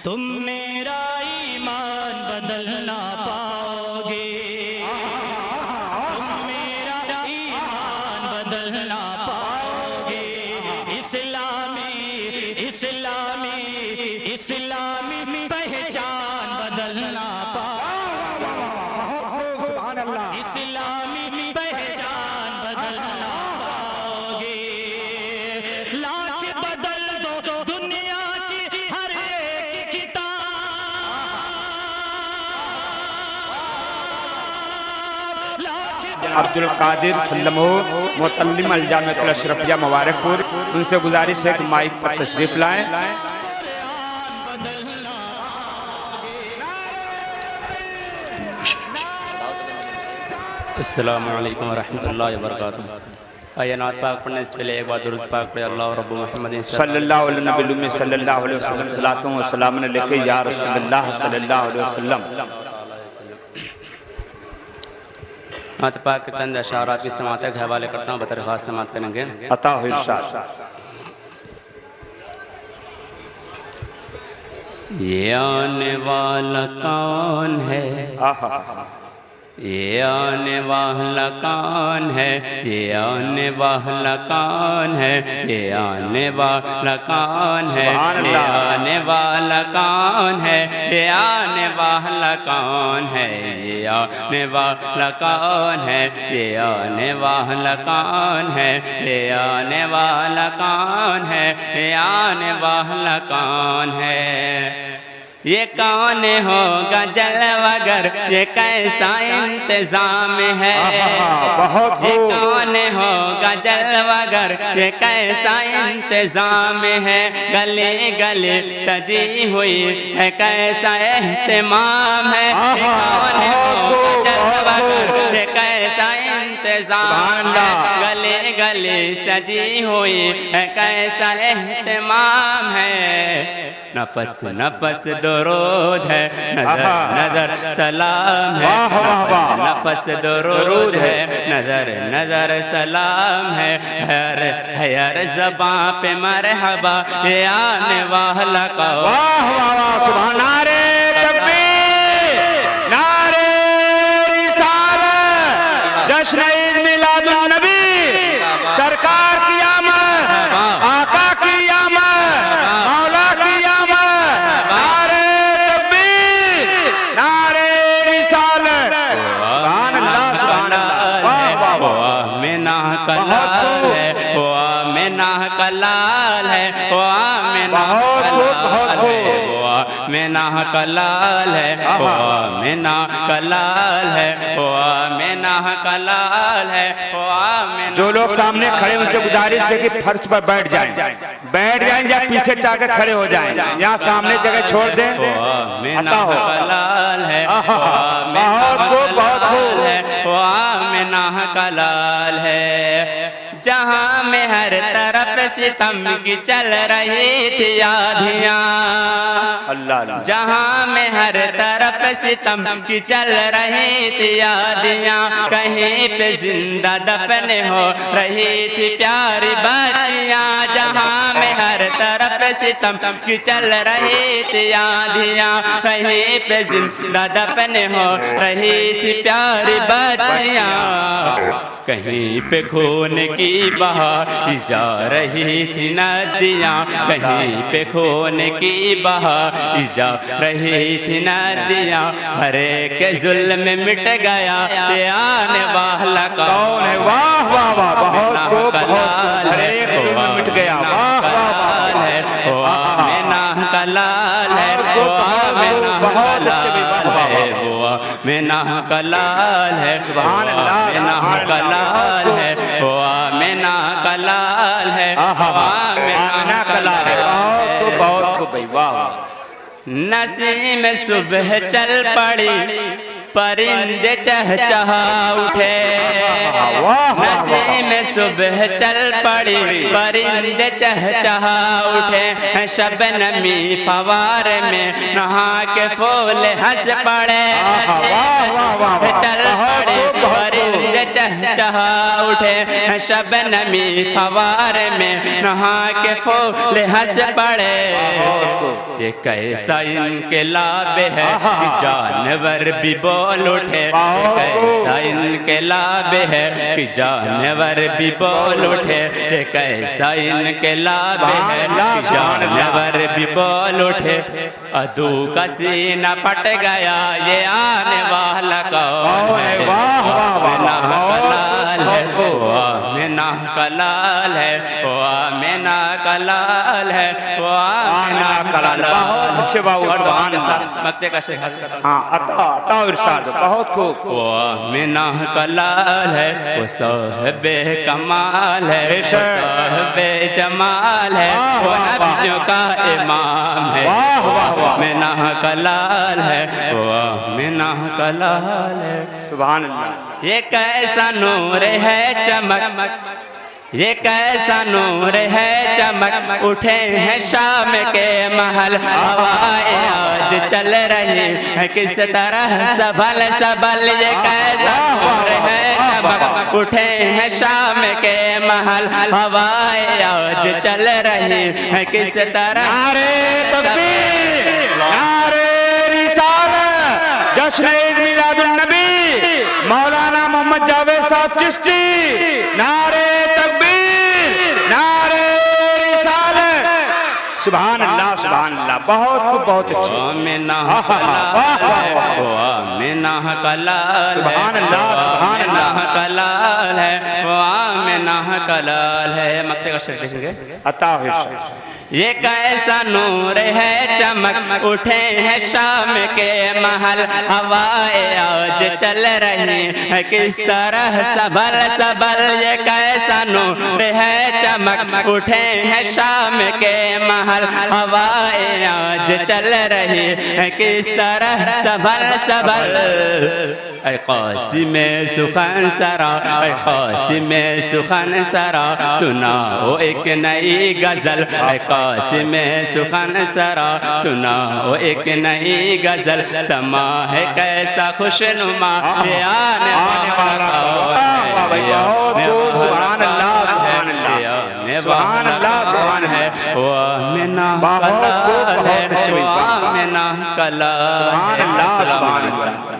तुम मेरा ईमान बदल ना पाओगे, तुम मेरा ईमान बदल ना पाओगे। इस्लामी इस्लामी इस्लामी पहचान बदल ना पाओगे, इस्लामी पहचान बदल ना पाओगे। लाख बदल दो दुनिया की हर एक किताब। अब्दुल कादिर सल्लमो मुतल्लिम अलजामिअतुल अशरफिया मुबारकपुर, उनसे गुजारिश है कि माइक पर तशरीफ लाएं। अस्सलामु अलैकुम वरहमतुल्लाहि वबरकातुहू। आइए नात पाक पढ़ने से पहले एक बार दुरूद पाक पढ़े। अल्लाह रब्बु मुहम्मद सल्लल्लाहु अलैहि नबी सल्लल्लाहु अलैहि वसल्लम सलातो व सलाम अलैका या रसूलल्लाह सल्लल्लाहु अलैहि वसल्लम। नात पाक के चंद अशारात की समात के हवाले करता हूँ, बतरखास्त समात करेंगे। अता हो इरशाद। ये आने वाला कौन है, ये आने वाला कौन है, ये आने वाला कौन है, ये आने वाला कौन है, ये आने वाला कौन है, ये आने वाला कौन है, ये आने वाला कौन है, ये आने वाला कौन है, ये आने वाला कौन है, ये आने वाला कौन है। ये कौन होगा जलवागर, ये कैसा इंतजाम है। ये कौन होगा जलवागर, ये कैसा इंतजाम है। गले गले सजी हुई है कैसा एहतमाम है। ये कौन होगा जलवागर, ये कैसा इंतजाम है। गले गले सजी हुई है कैसा एहतमाम है। नफस नफस दरूद है, नजर नजर सलाम है। नफस दरूद है, नजर नजर सलाम है। हर ज़बां पे मरहबा, ये आने वाला का। वाह वाह वाह, सुभान। नारे तकबीर, नारे रिसालत, जश्न ईद मिलादुन नबी, सरकार की आमद, आका की आमद, मौला की आमद। नारे तकबीर, नारे रिसालत। सुभान अल्लाह, सुभान अल्लाह। वाह वाह वाह। आमिना का लाल है, वो आमिना का लाल है, वो आमिना का लाल है, वो आमिना का लाल है, वो आमिना का लाल है, वो आमिना का लाल है, वो आमिना। जो लोग सामने खड़े उनसे गुजारिश है कि फर्श पर बैठ जाएं, बैठ जाएं या पीछे जाकर खड़े हो जाएं। यहाँ सामने जगह छोड़ दें। आमिना का लाल है, बहुत खूब, बहुत खूब है, वो आमिना का लाल है। जहाँ में हर तरफ सितम की चल रही थी आधियाँ, अल्लाह। जहाँ में हर तरफ सितम की चल रही थी आधियाँ, कहीं पे जिंदा दफन हो रही थी प्यारी बच्चियाँ। जहाँ में हर तरफ सितम की चल रही थी आधियाँ, कहीं पे जिंदा दफन हो रही थी प्यारी बच्चियाँ। कहीं पे खून की बहाती जा रही थी नदियाँ, कहीं पे खून की बहाती जा रही थी नदियाँ। हर एक जुल्म मिट गया, ये आने वाला कौन है। वाह वाह वाह, बहुत खूब, बहुत। हर एक जुल्म मिट गया। वाह वाह वाह। वो आमिना का लाल है, वो आमिना का लाल है, वो आमिना का लाल है, सुभान अल्लाह, आमिना का लाल है, वो आमिना का लाल है, आमिना का लाल है। बहुत खूब भाई, वाह। नसीम सुबह चल पड़ी, परिंदे चहचहा उठे, नसीम सुबह चल पड़ी, परिंदे चहचहा उठे, शबनमी फवार में नहा के फूल हंस पड़े, चल पड़े परिंदे चहचहा उठे, शबनमी फवार में नहा के फूल हंस पड़े। ये कैसा इनकलाब है कि जानवर भी बोल उठे, कैसा इनकलाब है कि जानवर भी बोल उठे, ये कैसा इनकलाब है कि जानवर भी बोल उठे। अदू का सीना फट गया, ये आने वाला कौन है? आमिना कलाल है, वो आमिना कलाल है, वो आमिना कलाल है, वो आमिना कलाल। बहुत अच्छे बाबू, मक्ते का शेख। हाँ, अता इरशाद, बहुत खूब। वो आमिना कलाल है, वो साहिबे कमाल है, वो साहिबे जमाल है, वो नबियों का इमाम है, वो आमिना कलाल है, वो आमिना कलाल है। सुभान अल्लाह। ये कैसा नूर है चमक, ये कैसा नूर है चमक, उठे हैं शाम के महल, हवाएं आज चल रही है किस तरह सबल सबल। ये कैसा नूर है चमक, उठे हैं शाम के महल, हवाएं आज चल रही है किस तरह। नारे तकबीर, नारे रिसालत, जश्न ईद मिलादुन नबी, मौलाना मोहम्मद जावेद साहब चिश्ती। नारे तकबीर, नारे रिसालत। सुभान अल्लाह, सुभान अल्लाह, बहुत खूब, बहुत अच्छे। आमिना कलाल है, वो आमिना कलाल है, सुभान अल्लाह, सुभान अल्लाह, कलाल है, वो आमिना कलाल है। मक्ते का शेर देखेंगे। अता इरशाद। ये कैसा नूर है चमक, उठे हैं शाम के महल, हवाएं आज चल रही है किस तरह सबल सबल। ये कैसा नूर है चमक, उठे हैं शाम के महल, हवाएं आज चल रही है किस तरह सबल सबल। ऐ क़ासिम सुखन सरा, ऐ क़ासिम सुखन सरा, सुनाओ एक नई गज़ल, ऐ क़ासिम सुखन सरा, सुनाओ एक नई गज़ल। समा है कैसा खुशनुमा, ये आने वाला सुभान अल्लाह, सुभान अल्लाह, सुभान अल्लाह, सुभान है। वो आमिना कलाल है, वो आमिना कलाल है। सुभान अल्लाह, सुभान अल्लाह।